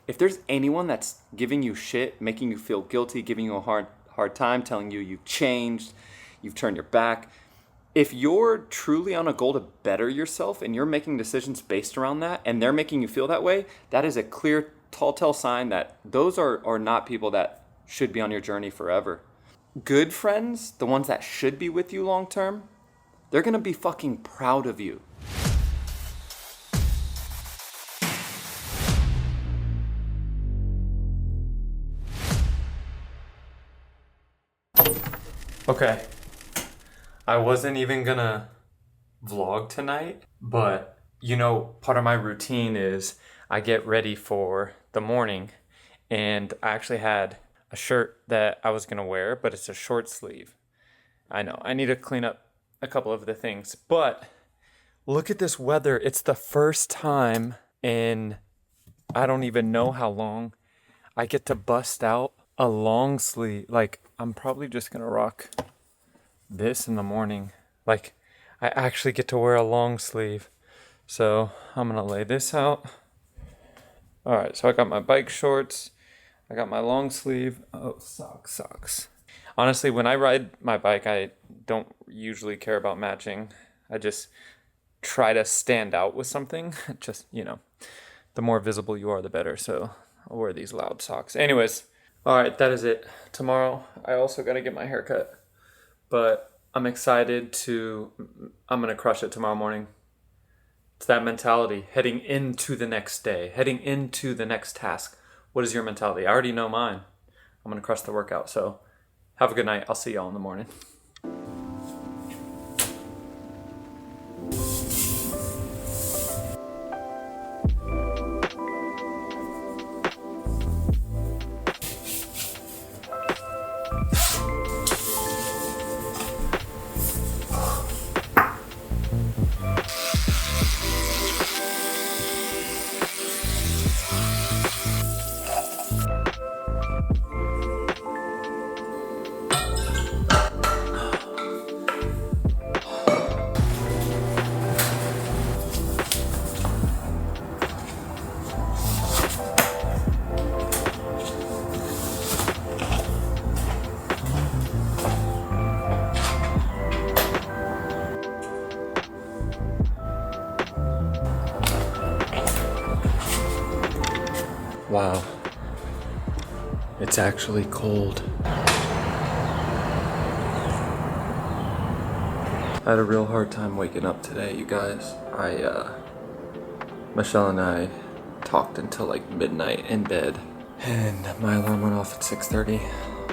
if there's anyone that's giving you shit, making you feel guilty, giving you a hard time, telling you you've changed, you've turned your back, if you're truly on a goal to better yourself and you're making decisions based around that and they're making you feel that way, that is a clear telltale sign that those are not people that should be on your journey forever. Good friends, the ones that should be with you long term, they're gonna be fucking proud of you. Okay, I wasn't even gonna vlog tonight, but part of my routine is I get ready for the morning, and I actually had a shirt that I was gonna wear, but it's a short sleeve. I know, I need to clean up a couple of the things, but look at this weather. It's the first time in I don't even know how long I get to bust out a long sleeve. Like, I'm probably just gonna rock this in the morning. Like, I actually get to wear a long sleeve. So I'm gonna lay this out. All right, so I got my bike shorts. I got my long sleeve. Oh, socks. Honestly, when I ride my bike, I don't usually care about matching. I just try to stand out with something. Just, the more visible you are, the better. So I'll wear these loud socks. Anyways, all right, that is it. Tomorrow, I also got to get my hair cut. But I'm excited I'm going to crush it tomorrow morning. It's that mentality, heading into the next day, heading into the next task. What is your mentality? I already know mine. I'm going to crush the workout. So have a good night. I'll see y'all in the morning. Wow, it's actually cold. I had a real hard time waking up today, you guys. Michelle and I talked until like midnight in bed, and my alarm went off at 6:30.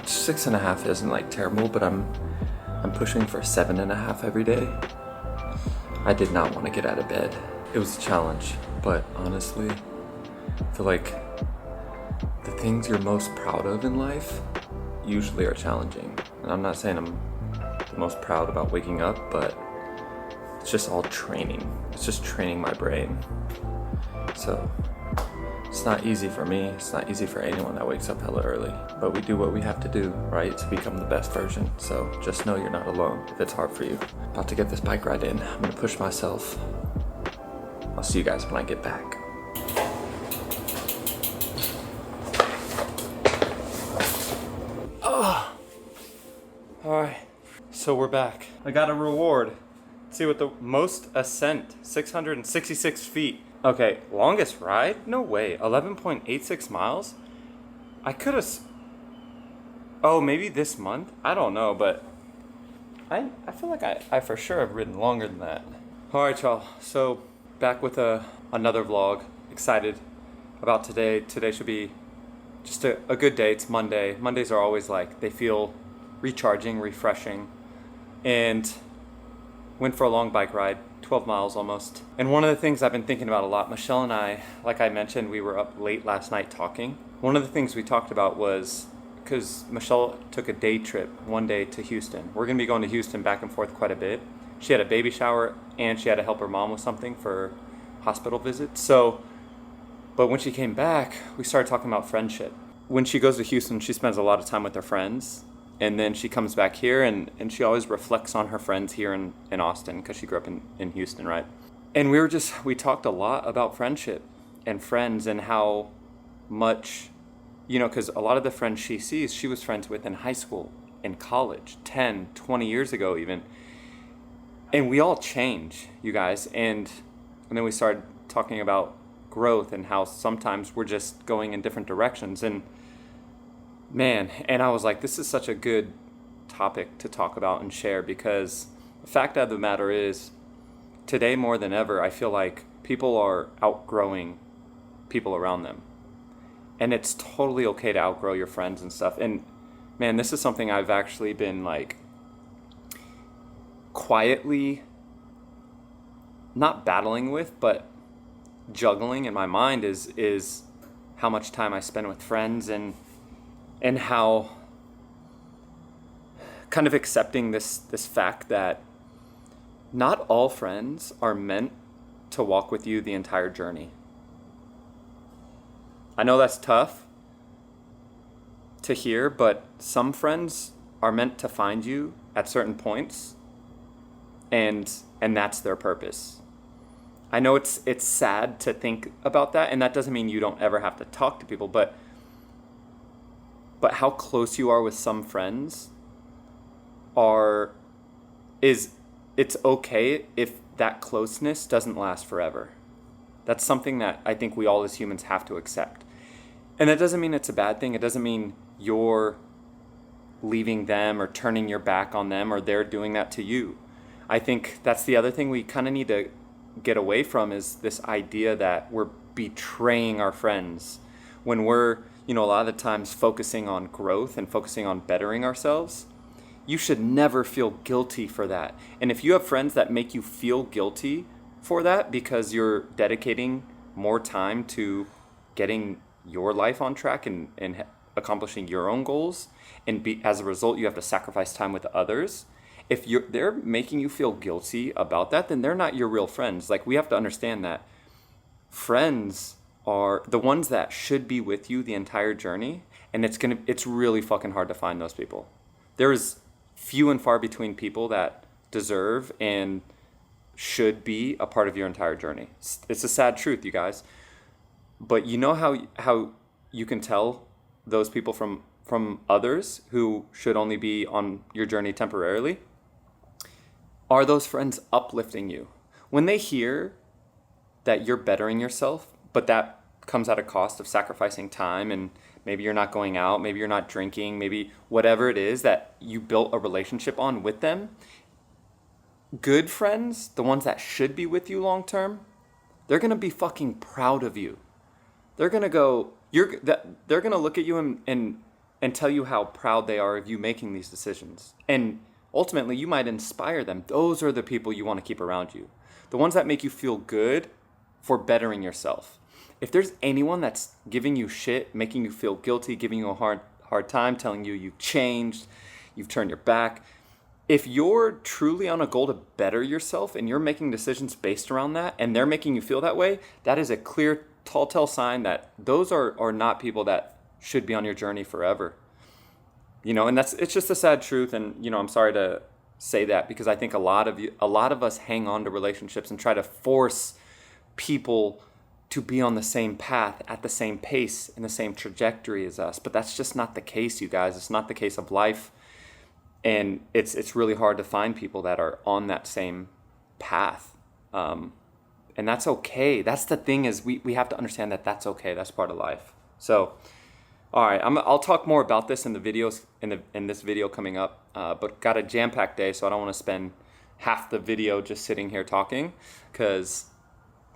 6.5 isn't like terrible, but I'm pushing for 7.5 every day. I did not want to get out of bed. It was a challenge, but honestly, I feel like the things you're most proud of in life usually are challenging. And I'm not saying I'm the most proud about waking up, but it's just all training. It's just training my brain. So it's not easy for me. It's not easy for anyone that wakes up hella early. But we do what we have to do, right, to become the best version. So just know you're not alone if it's hard for you. About to get this bike ride in. I'm gonna push myself. I'll see you guys when I get back. Alright, so we're back. I got a reward. Let's see what the most ascent, 666 feet. Okay, longest ride? No way, 11.86 miles? I could have, oh, maybe this month? I don't know, but I feel like I for sure have ridden longer than that. Alright, y'all, so back with another vlog. Excited about today. Today should be just a good day. It's Monday. Mondays are always like, they feel recharging, refreshing, and went for a long bike ride, 12 miles almost. And one of the things I've been thinking about a lot, Michelle and I, like I mentioned, we were up late last night talking. One of the things we talked about was, because Michelle took a day trip one day to Houston. We're gonna be going to Houston back and forth quite a bit. She had a baby shower and she had to help her mom with something for hospital visits. So, but when she came back, we started talking about friendship. When she goes to Houston, she spends a lot of time with her friends. And then she comes back here and she always reflects on her friends here in Austin because she grew up in Houston, right? And we talked a lot about friendship and friends and how much, because a lot of the friends she sees, she was friends with in high school, in college, 10, 20 years ago even. And we all change, you guys. And then we started talking about growth and how sometimes we're just going in different directions. And man, and I was like, this is such a good topic to talk about and share, because the fact of the matter is, today more than ever, I feel like people are outgrowing people around them. And it's totally okay to outgrow your friends and stuff. And man, this is something I've actually been like quietly not battling with, but juggling in my mind is how much time I spend with friends, and how kind of accepting this fact that not all friends are meant to walk with you the entire journey. I know that's tough to hear, but some friends are meant to find you at certain points, and that's their purpose. I know it's sad to think about that, and that doesn't mean you don't ever have to talk to people, but how close you are with some friends it's okay if that closeness doesn't last forever. That's something that I think we all as humans have to accept. And that doesn't mean it's a bad thing. It doesn't mean you're leaving them or turning your back on them or they're doing that to you. I think that's the other thing we kind of need to get away from, is this idea that we're betraying our friends when we're, a lot of the times focusing on growth and focusing on bettering ourselves. You should never feel guilty for that. And if you have friends that make you feel guilty for that because you're dedicating more time to getting your life on track and accomplishing your own goals, and as a result you have to sacrifice time with others, if they're making you feel guilty about that, then they're not your real friends. Like, we have to understand that friends are the ones that should be with you the entire journey, and it's really fucking hard to find those people. There's few and far between people that deserve and should be a part of your entire journey. It's a sad truth, you guys. But you know how you can tell those people from others who should only be on your journey temporarily? Are those friends uplifting you? When they hear that you're bettering yourself, but that comes at a cost of sacrificing time, and maybe you're not going out, maybe you're not drinking, maybe whatever it is that you built a relationship on with them, good friends, the ones that should be with you long term, they're going to be fucking proud of you. They're going to go, they're going to look at you and tell you how proud they are of you making these decisions. And ultimately, you might inspire them. Those are the people you want to keep around you. The ones that make you feel good for bettering yourself. If there's anyone that's giving you shit, making you feel guilty, giving you a hard time, telling you you've changed, you've turned your back, if you're truly on a goal to better yourself and you're making decisions based around that, and they're making you feel that way, that is a clear, telltale sign that those are not people that should be on your journey forever. And it's just a sad truth. And, I'm sorry to say that, because I think a lot of us hang on to relationships and try to force people to be on the same path, at the same pace, in the same trajectory as us. But that's just not the case, you guys. It's not the case of life. And it's really hard to find people that are on that same path. And that's okay. That's the thing, is we have to understand that that's okay. That's part of life. So, all right, I'll talk more about this in the videos, in this video coming up. But got a jam-packed day, so I don't want to spend half the video just sitting here talking, because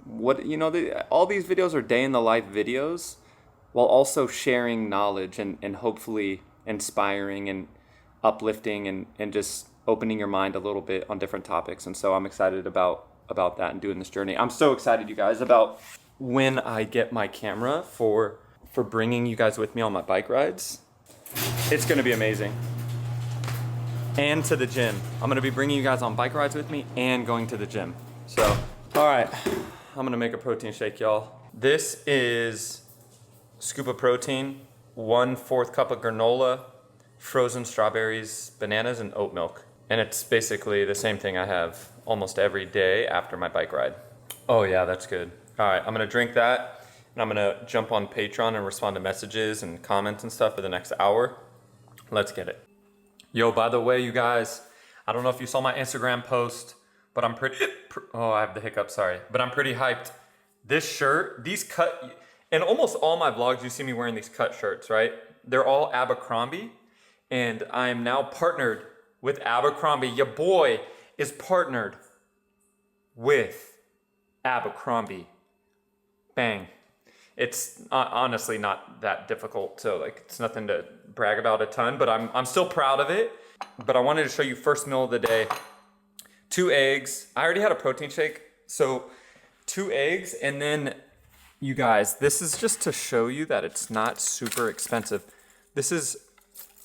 all these videos are day in the life videos, while also sharing knowledge and hopefully inspiring and uplifting and just opening your mind a little bit on different topics. And so I'm excited about that and doing this journey. I'm so excited, you guys, about when I get my camera for bringing you guys with me on my bike rides. It's going to be amazing. And to the gym. I'm going to be bringing you guys on bike rides with me and going to the gym. So, all right, I'm going to make a protein shake, y'all. This is scoop of protein, 1/4 cup of granola, frozen strawberries, bananas, and oat milk. And it's basically the same thing I have almost every day after my bike ride. Oh yeah, that's good. All right, I'm gonna drink that, and I'm gonna jump on Patreon and respond to messages and comments and stuff for the next hour. Let's get it. Yo, by the way, you guys, I don't know if you saw my Instagram post, but I'm pretty, oh, I have the hiccup, sorry. But I'm pretty hyped. This shirt, these cut, in almost all my vlogs, you see me wearing these cut shirts, right? They're all Abercrombie, and I am now partnered with Abercrombie. Your boy is partnered with Abercrombie. Bang. It's honestly not that difficult, so like it's nothing to brag about a ton, but I'm still proud of it. But I wanted to show you first meal of the day. 2 eggs. I already had a protein shake, so 2 eggs, and then you guys, this is just to show you that it's not super expensive. This is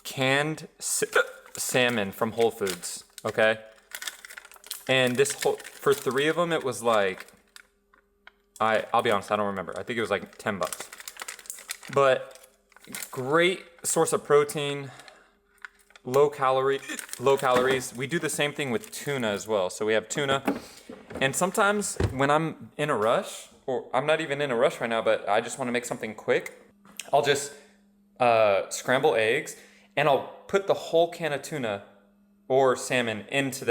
canned salmon from Whole Foods, okay? And this for 3 of them, it was like, I'll be honest, I don't remember. I think it was like $10. But great source of protein, low calories. We do the same thing with tuna as well. So we have tuna. And sometimes when I'm in a rush, or I'm not even in a rush right now, but I just want to make something quick, I'll just scramble eggs, and I'll put the whole can of tuna or salmon onto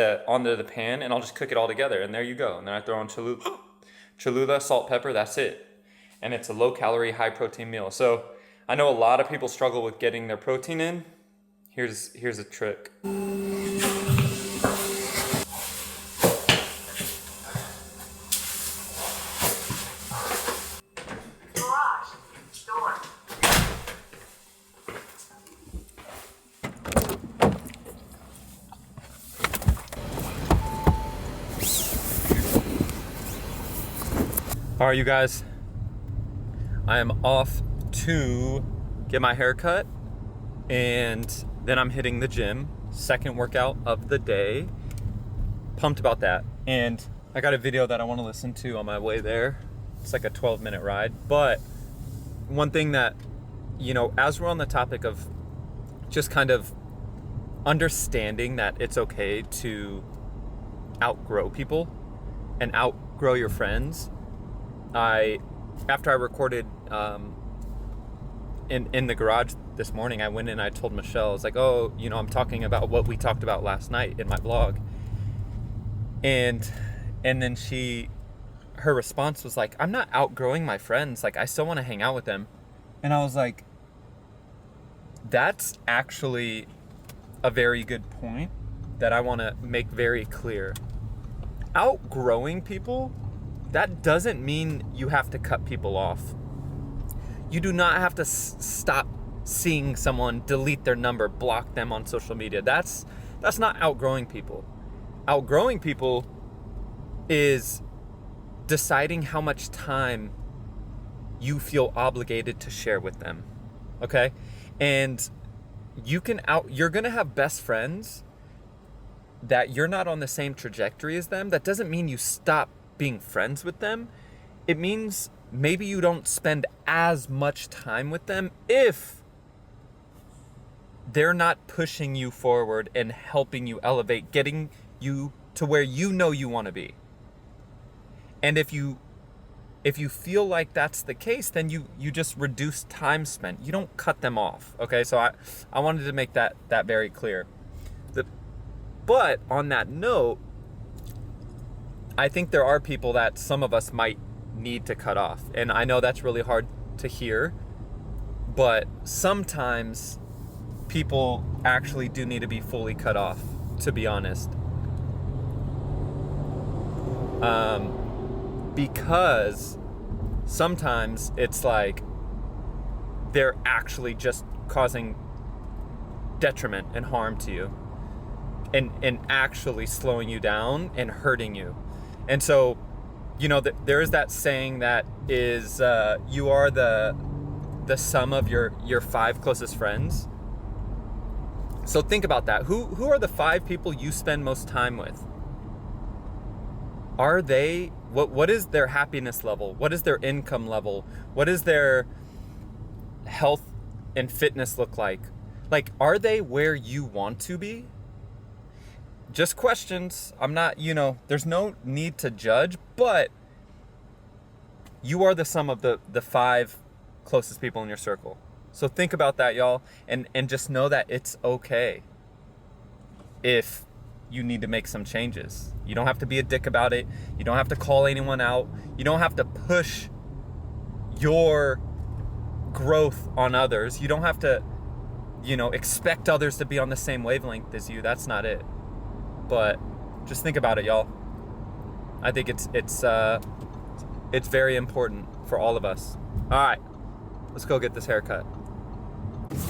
the pan, and I'll just cook it all together, and there you go. And then I throw in Cholula, salt, pepper, that's it. And it's a low calorie, high protein meal. So I know a lot of people struggle with getting their protein in. Here's a trick. All right, you guys, I am off to get my hair cut, and then I'm hitting the gym. Second workout of the day. Pumped about that. And I got a video that I want to listen to on my way there. It's like a 12-minute ride. But one thing that, you know, as we're on the topic of just kind of understanding that it's okay to outgrow people and outgrow your friends, after I recorded in the garage this morning, I went in and I told Michelle, I was like, oh, you know, I'm talking about what we talked about last night in my vlog. And then her response was like, I'm not outgrowing my friends. Like, I still want to hang out with them. And I was like, that's actually a very good point that I want to make very clear. Outgrowing people, that doesn't mean you have to cut people off. You do not have to stop seeing someone, delete their number, block them on social media. That's not outgrowing people. Outgrowing people is deciding how much time you feel obligated to share with them. Okay? And you're gonna have best friends that you're not on the same trajectory as them. That doesn't mean you stop being friends with them. It means maybe you don't spend as much time with them if they're not pushing you forward and helping you elevate, getting you to where you know you want to be. And if you feel like that's the case, then you just reduce time spent. You don't cut them off. Okay, so I wanted to make that very clear. But on that note, I think there are people that some of us might need to cut off. And I know that's really hard to hear, but sometimes people actually do need to be fully cut off, to be honest. Because sometimes it's like they're actually just causing detriment and harm to you, and actually slowing you down and hurting you. And so, you know, there is that saying that is, you are the sum of your 5 closest friends. So think about that. Who are the 5 people you spend most time with? Are they, what is their happiness level? What is their income level? What is their health and fitness look like? Like, are they where you want to be? Just questions. I'm not, there's no need to judge, but you are the sum of the 5 closest people in your circle. So think about that, y'all, and just know that it's okay if you need to make some changes. You don't have to be a dick about it. You don't have to call anyone out. You don't have to push your growth on others. You don't have to, expect others to be on the same wavelength as you. That's not it. But just think about it, y'all. I think it's very important for all of us. All right, let's go get this haircut. It's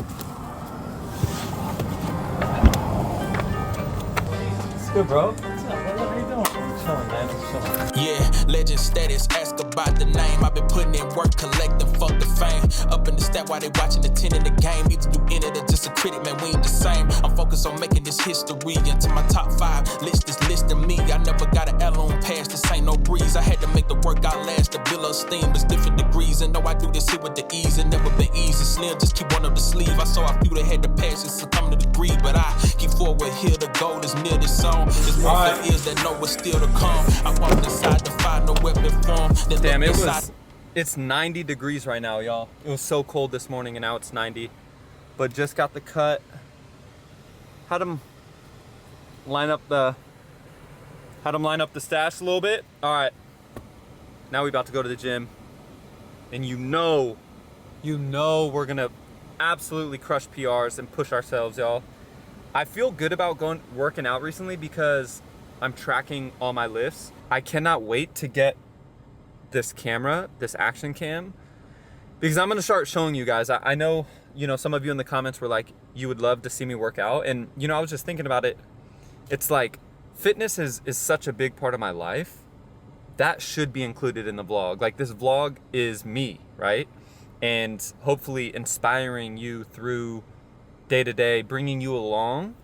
good, bro. What's up, brother? How you doing? I'm chilling, man. I'm chilling. Yeah, legend status, ask about the name. I've been putting in work, collecting, fuck the fame. Up in the stat while they watching the 10 in the game. Either you in it or just a critic, man, we ain't the same. I'm focused on making this history. Into my top 5 list is listing me. I never got an L on pass, this ain't no breeze. I had to make the workout last, the bill of steam is different degrees. And know I do this here with the ease, it never been easy. Slim, just keep one up the sleeve. I saw a few that had the passion succumb to the greed, but I keep forward here, the goal is near this song. There's more for ears that know what's still to come. I walked inside to find no weapon form. Damn, it's 90 degrees right now, y'all. It was so cold this morning and now it's 90. But just got the cut. Had them line up the stash a little bit. All right. Now we about to go to the gym. And you know we're gonna absolutely crush PRs and push ourselves, y'all. I feel good about working out recently because I'm tracking all my lifts. I cannot wait to get this camera, this action cam, because I'm gonna start showing you guys. I know, some of you in the comments were like, you would love to see me work out. And, I was just thinking about it. It's like, fitness is such a big part of my life. That should be included in the vlog. Like, this vlog is me, right? And hopefully inspiring you through day to day, bringing you along.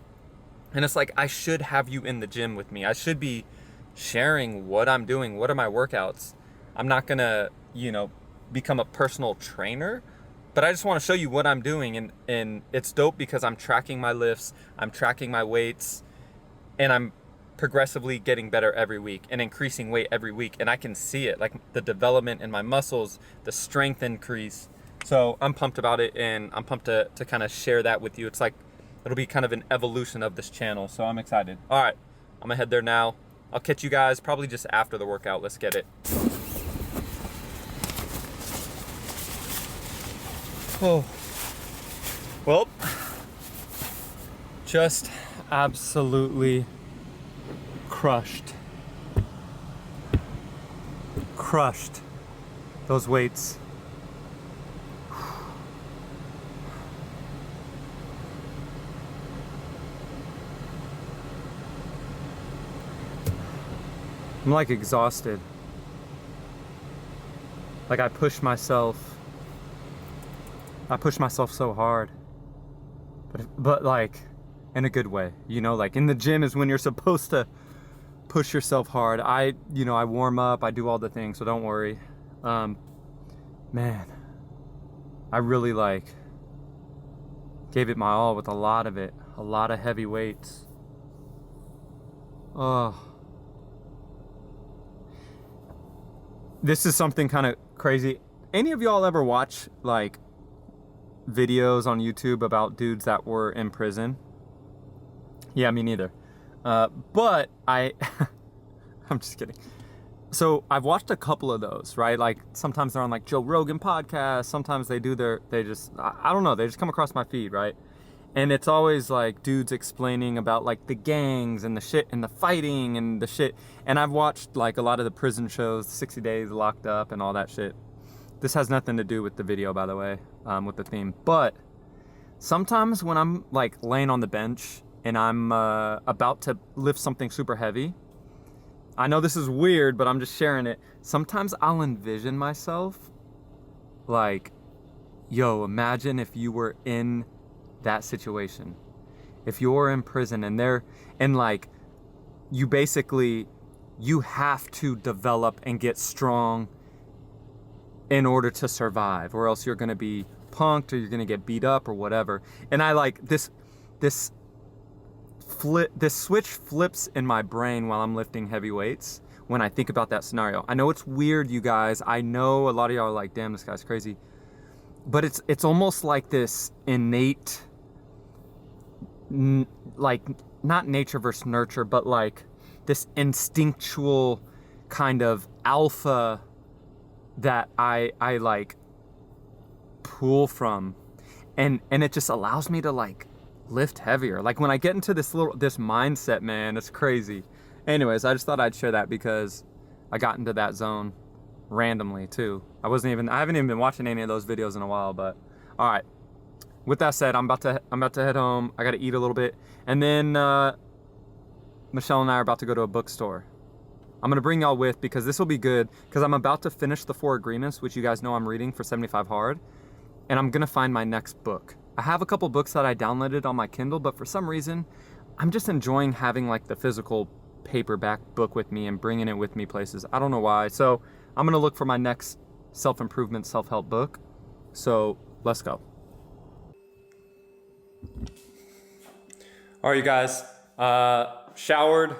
And it's like, I should have you in the gym with me. I should be sharing what I'm doing. What are my workouts? I'm not gonna, become a personal trainer, but I just want to show you what I'm doing. And it's dope because I'm tracking my lifts, I'm tracking my weights, and I'm progressively getting better every week and increasing weight every week. And I can see it, like the development in my muscles, the strength increase. So I'm pumped about it, and I'm pumped to kind of share that with you. It's like, it'll be kind of an evolution of this channel. So I'm excited. All right, I'm gonna head there now. I'll catch you guys probably just after the workout. Let's get it. Oh, well, just absolutely crushed those weights. I'm like exhausted. Like I push myself so hard, but like in a good way, like in the gym is when you're supposed to push yourself hard. I warm up, I do all the things, so don't worry. Man, I really gave it my all with a lot of heavy weights. Oh, this is something kind of crazy. Any of y'all ever watch videos on YouTube about dudes that were in prison? Yeah, me neither. But I'm just kidding. So I've watched a couple of those, right? Like sometimes they're on Joe Rogan podcast. Sometimes they just come across my feed, right? And it's always dudes explaining about the gangs and the shit and the fighting and the shit. And I've watched a lot of the prison shows, 60 Days Locked Up and all that shit. This has nothing to do with the video, by the way, with the theme. But sometimes when I'm laying on the bench and I'm about to lift something super heavy, I know this is weird, but I'm just sharing it. Sometimes I'll envision myself yo, imagine if you were in that situation. If you're in prison and you have to develop and get strong in order to survive, or else you're gonna be punked or you're gonna get beat up or whatever. And I this switch flips in my brain while I'm lifting heavy weights, when I think about that scenario. I know it's weird, you guys. I know a lot of y'all are like, damn, this guy's crazy. But it's almost like this innate, like, not nature versus nurture, but like this instinctual kind of alpha that I like pull from, and it just allows me to like lift heavier. Like when I get into this mindset, man, it's crazy. Anyways, I just thought I'd share that because I got into that zone randomly too. I haven't even been watching any of those videos in a while, but all right. With that said, I'm about to head home. I got to eat a little bit, and then Michelle and I are about to go to a bookstore. I'm gonna bring y'all with because this will be good because I'm about to finish the 4 Agreements, which you guys know I'm reading for 75 Hard, and I'm gonna find my next book. I have a couple books that I downloaded on my Kindle, but for some reason, I'm just enjoying having like the physical paperback book with me and bringing it with me places. I don't know why. So I'm gonna look for my next self-improvement, self-help book. So let's go. All right, you guys, showered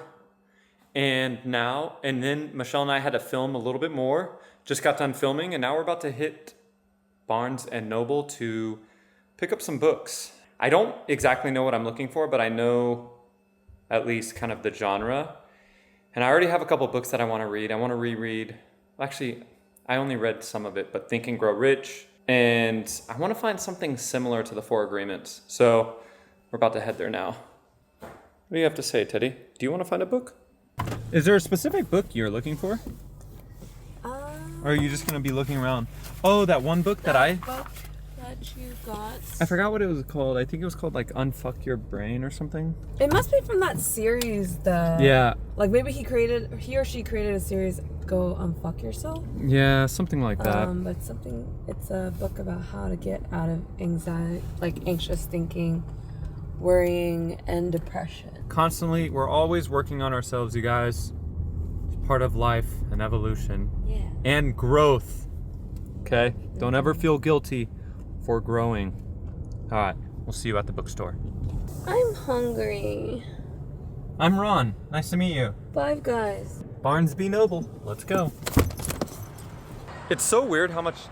and then Michelle and I had to film a little bit more. Just got done filming, and now we're about to hit Barnes and Noble to pick up some books. I don't exactly know what I'm looking for, but I know at least kind of the genre. And I already have a couple books that I want to read. I want to reread, actually, I only read some of it, but Think and Grow Rich. And I want to find something similar to the 4 Agreements. So we're about to head there now. What do you have to say, Teddy? Do you want to find a book? Is there a specific book you're looking for? Or are you just going to be looking around? Oh, that one book that you got. I forgot what it was called. I think it was called like Unfuck Your Brain or something. It must be from that series that... Yeah. Like maybe he or she created a series, Go Unfuck Yourself. Yeah, something like that. But it's a book about how to get out of anxiety, like anxious thinking, worrying, and depression. Constantly, we're always working on ourselves, you guys. It's part of life and evolution. Yeah. And growth. Okay? Don't ever feel guilty for growing. All right, we'll see you at the bookstore. I'm hungry. I'm Ron. Nice to meet you. Five Guys. Barnes B. Noble. Let's go. It's so weird how much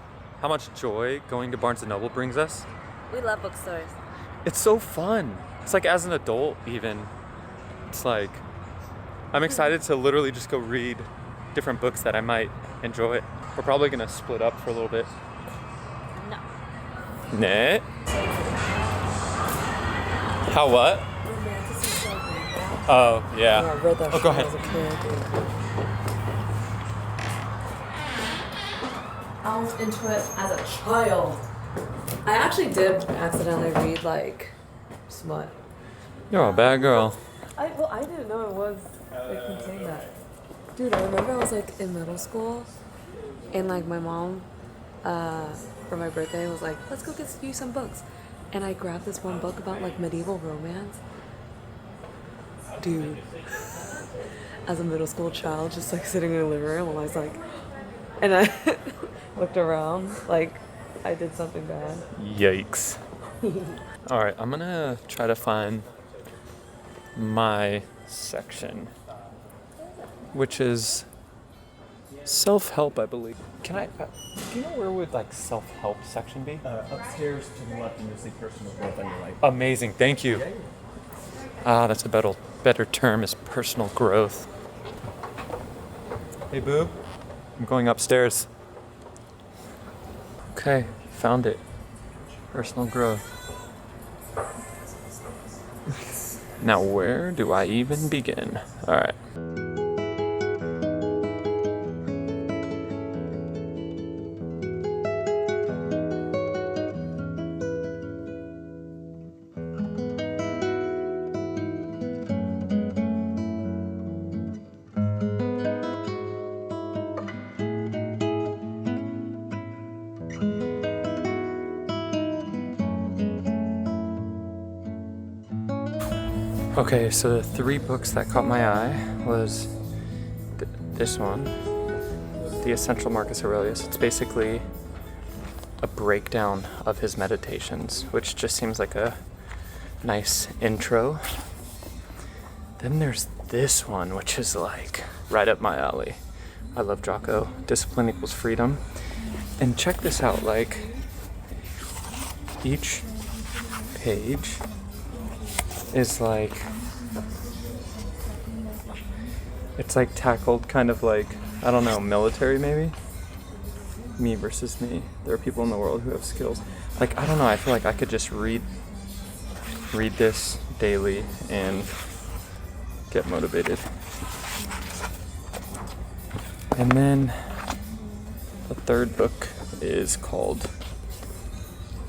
joy going to Barnes & Noble brings us. We love bookstores. It's so fun. It's like as an adult even. It's like I'm excited to literally just go read different books that I might enjoy. We're probably gonna split up for a little bit. No. Nah. How what? Oh, yeah. I read that go ahead. as a kid. I was into it as a child. I actually did accidentally read like smut. You're a bad girl. I didn't know it was contained that. Dude, I remember I was like in middle school, and like my mom, for my birthday was like, let's go get you some books, and I grabbed this one book about like medieval romance. Dude, as a middle school child, just like sitting in the living room, and I was like, and I looked around like I did something bad. Yikes. All right, I'm gonna try to find my section, which is self-help, I believe. Can I, do you know where would like self-help section be? Upstairs to the left, and you'll see personal growth on your right. Amazing, thank you. That's a better term is personal growth. Hey, boo. I'm going upstairs. Okay, found it. Personal growth. Now, where do I even begin? All right. Okay, so the 3 books that caught my eye was this one, The Essential Marcus Aurelius. It's basically a breakdown of his meditations, which just seems like a nice intro. Then there's this one, which is like right up my alley. I love Jocko. Discipline equals freedom. And check this out, like each page is like, it's like tackled kind of like, I don't know, military maybe? Me versus me. There are people in the world who have skills. Like, I don't know, I feel like I could just read this daily and get motivated. And then the third book is called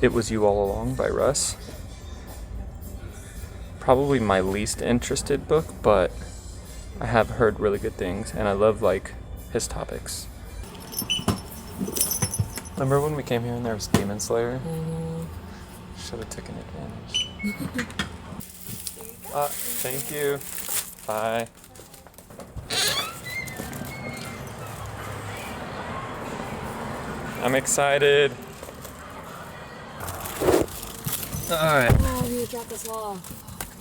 It Was You All Along by Russ. Probably my least interested book, but I have heard really good things, and I love like his topics. Remember when we came here and there was Demon Slayer? Mm-hmm. Should have taken advantage. Thank you. Bye. I'm excited. Alright. Oh, you dropped this wall.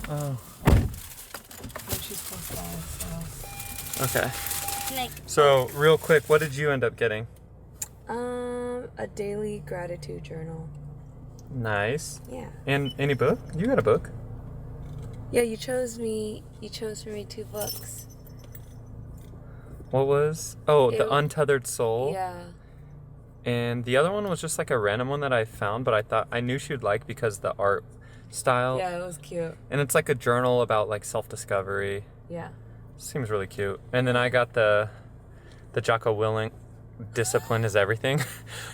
Oh. She's close by, so. Okay. So, real quick, what did you end up getting? A daily gratitude journal. Nice. Yeah. And any book? You got a book. Yeah, you chose for me 2 books. What was? Oh, The It- Untethered Soul. Yeah. And the other one was just like a random one that I found, but I knew she would like because the art style. Yeah, it was cute. And it's like a journal about like self-discovery. Yeah. Seems really cute. And then I got the Jocko Willink, Discipline is Everything.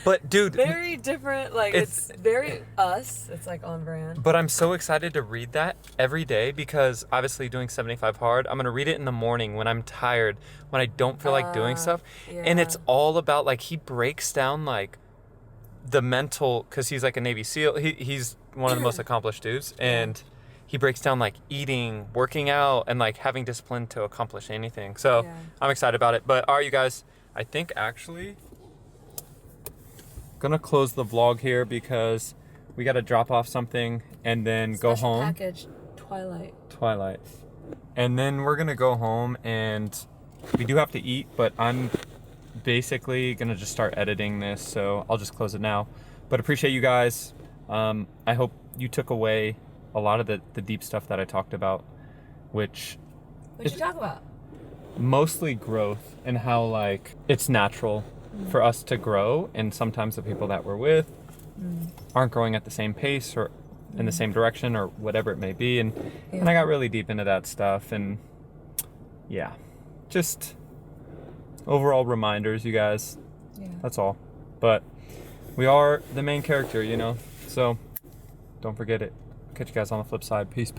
But dude, Very different, like it's very us. It's like on brand. but I'm so excited to read that every day because obviously doing 75 hard, I'm going to read it in the morning when I'm tired, when I don't feel like doing stuff. And it's all about like he breaks down like the mental, cuz he's like a Navy SEAL. He's one of the most accomplished dudes, and he breaks down like eating, working out, and like having discipline to accomplish anything. So I'm excited about it. But all right, you guys, I think actually gonna close the vlog here because we gotta drop off something and then go home. Package Twilight. And then we're gonna go home and we do have to eat, but I'm basically gonna just start editing this, so I'll just close it now. But appreciate you guys. I hope you took away a lot of the deep stuff that I talked about, which What'd you talk about? mostly growth and how like it's natural for us to grow, and sometimes the people that we're with aren't growing at the same pace or in the same direction or whatever it may be, and I got really deep into that stuff, and yeah, just overall reminders, you guys. That's all. But we are the main character, you know, so don't forget it. Catch you guys on the flip side. Peace.